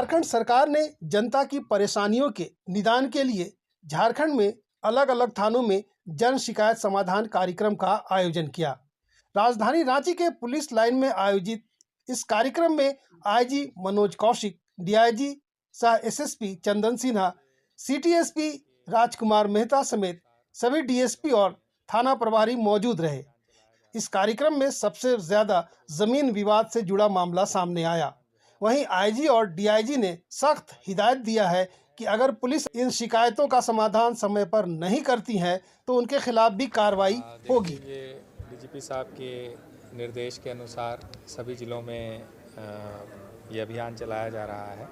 झारखंड सरकार ने जनता की परेशानियों के निदान के लिए झारखंड में अलग अलग थानों में जन शिकायत समाधान कार्यक्रम का आयोजन किया। राजधानी रांची के पुलिस लाइन में आयोजित इस कार्यक्रम में आईजी मनोज कौशिक, डीआईजी सह एसएसपी चंदन सिन्हा, सिटी राजकुमार मेहता समेत सभी डीएसपी और थाना प्रभारी मौजूद रहे। इस कार्यक्रम में सबसे ज्यादा जमीन विवाद से जुड़ा मामला सामने आया। वहीं आईजी और डीआईजी ने सख्त हिदायत दिया है कि अगर पुलिस इन शिकायतों का समाधान समय पर नहीं करती है तो उनके खिलाफ भी कार्रवाई होगी। ये डीजीपी साहब के निर्देश के अनुसार सभी ज़िलों में ये अभियान चलाया जा रहा है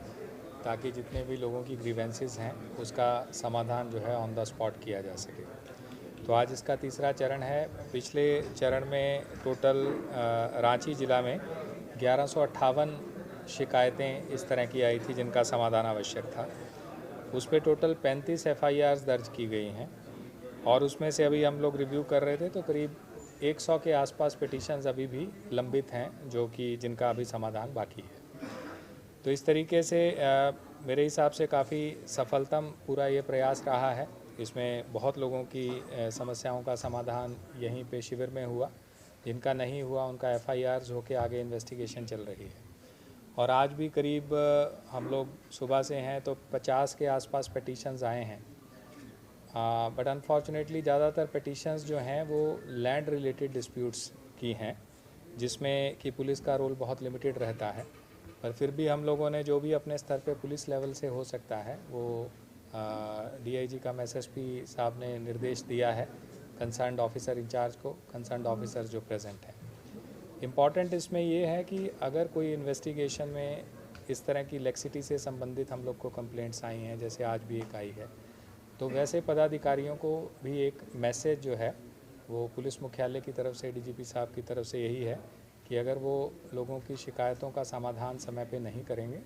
ताकि जितने भी लोगों की ग्रीवेंसेस हैं उसका समाधान जो है ऑन द स्पॉट किया जा सके। तो आज इसका तीसरा चरण है। पिछले चरण में टोटल रांची ज़िला में 1158 शिकायतें इस तरह की आई थी जिनका समाधान आवश्यक था। उस पर टोटल 35 एफआईआर्स दर्ज की गई हैं और उसमें से अभी हम लोग रिव्यू कर रहे थे तो करीब 100 के आसपास पिटीशंस अभी भी लंबित हैं जो कि जिनका अभी समाधान बाकी है। तो इस तरीके से मेरे हिसाब से काफ़ी सफलतम पूरा ये प्रयास रहा है। इसमें बहुत लोगों की समस्याओं का समाधान यहीं पे शिविर में हुआ। जिनका नहीं हुआ उनका एफआईआर्स होके आगे इन्वेस्टिगेशन चल रही है। और आज भी करीब हम लोग सुबह से हैं तो 50 के आसपास पिटीशंस आए हैं। बट अनफॉर्चुनेटली ज़्यादातर पिटीशंस जो हैं वो लैंड रिलेटेड डिस्प्यूट्स की हैं जिसमें कि पुलिस का रोल बहुत लिमिटेड रहता है। पर फिर भी हम लोगों ने जो भी अपने स्तर पे पुलिस लेवल से हो सकता है वो डीआईजी कम एसएसपी साहब ने निर्देश दिया है कंसर्न्ड ऑफिसर इंचार्ज को, कंसर्न्ड ऑफिसर जो प्रेजेंट हैं। इम्पॉर्टेंट इसमें ये है कि अगर कोई इन्वेस्टिगेशन में इस तरह की लेक्सिटी से संबंधित हम लोग को कंप्लेंट्स आई हैं, जैसे आज भी एक आई है, तो वैसे पदाधिकारियों को भी एक मैसेज जो है वो पुलिस मुख्यालय की तरफ से, डीजीपी साहब की तरफ से यही है कि अगर वो लोगों की शिकायतों का समाधान समय पे नहीं करेंगे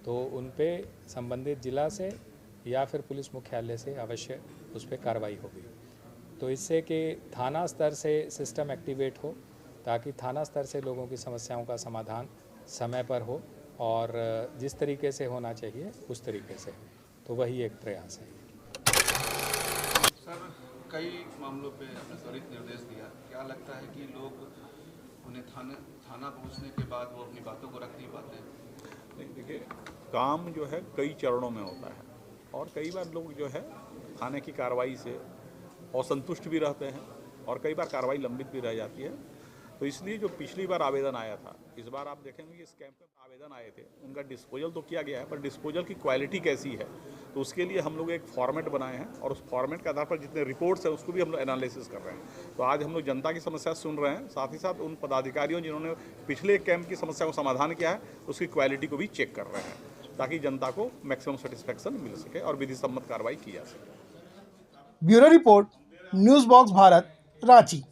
तो उन पे संबंधित जिला से या फिर पुलिस मुख्यालय से अवश्य उस पर कार्रवाई होगी। तो इससे कि थाना स्तर से सिस्टम एक्टिवेट हो ताकि थाना स्तर से लोगों की समस्याओं का समाधान समय पर हो और जिस तरीके से होना चाहिए उस तरीके से। तो वही एक प्रयास है। सर, कई मामलों पे आपने त्वरित निर्देश दिया। क्या लगता है कि लोग उन्हें थाना पहुंचने के बाद वो अपनी बातों को रख नहीं पाते हैं? देखिए, काम जो है कई चरणों में होता है और कई बार लोग जो है थाने की कार्रवाई से असंतुष्ट भी रहते हैं और कई बार कार्रवाई लंबित भी रह जाती है। तो इसलिए जो पिछली बार आवेदन आया था, इस बार आप देखेंगे कि इस कैंप में आवेदन आए थे, उनका डिस्पोजल तो किया गया है, पर डिस्पोजल की क्वालिटी कैसी है तो उसके लिए हम लोग एक फॉर्मेट बनाए हैं और उस फॉर्मेट के आधार पर जितने रिपोर्ट्स हैं उसको भी हम लोग एनालिसिस कर रहे हैं। तो आज हम लोग जनता की समस्या सुन रहे हैं, साथ ही साथ उन पदाधिकारियों जिन्होंने पिछले कैंप की समस्या को समाधान किया है उसकी क्वालिटी को भी चेक कर रहे हैं ताकि जनता को मैक्सिमम सेटिस्फैक्शन मिल सके और विधि सम्मत कार्रवाई की जा सके। Bureau report, news box Bharat, Ranchi.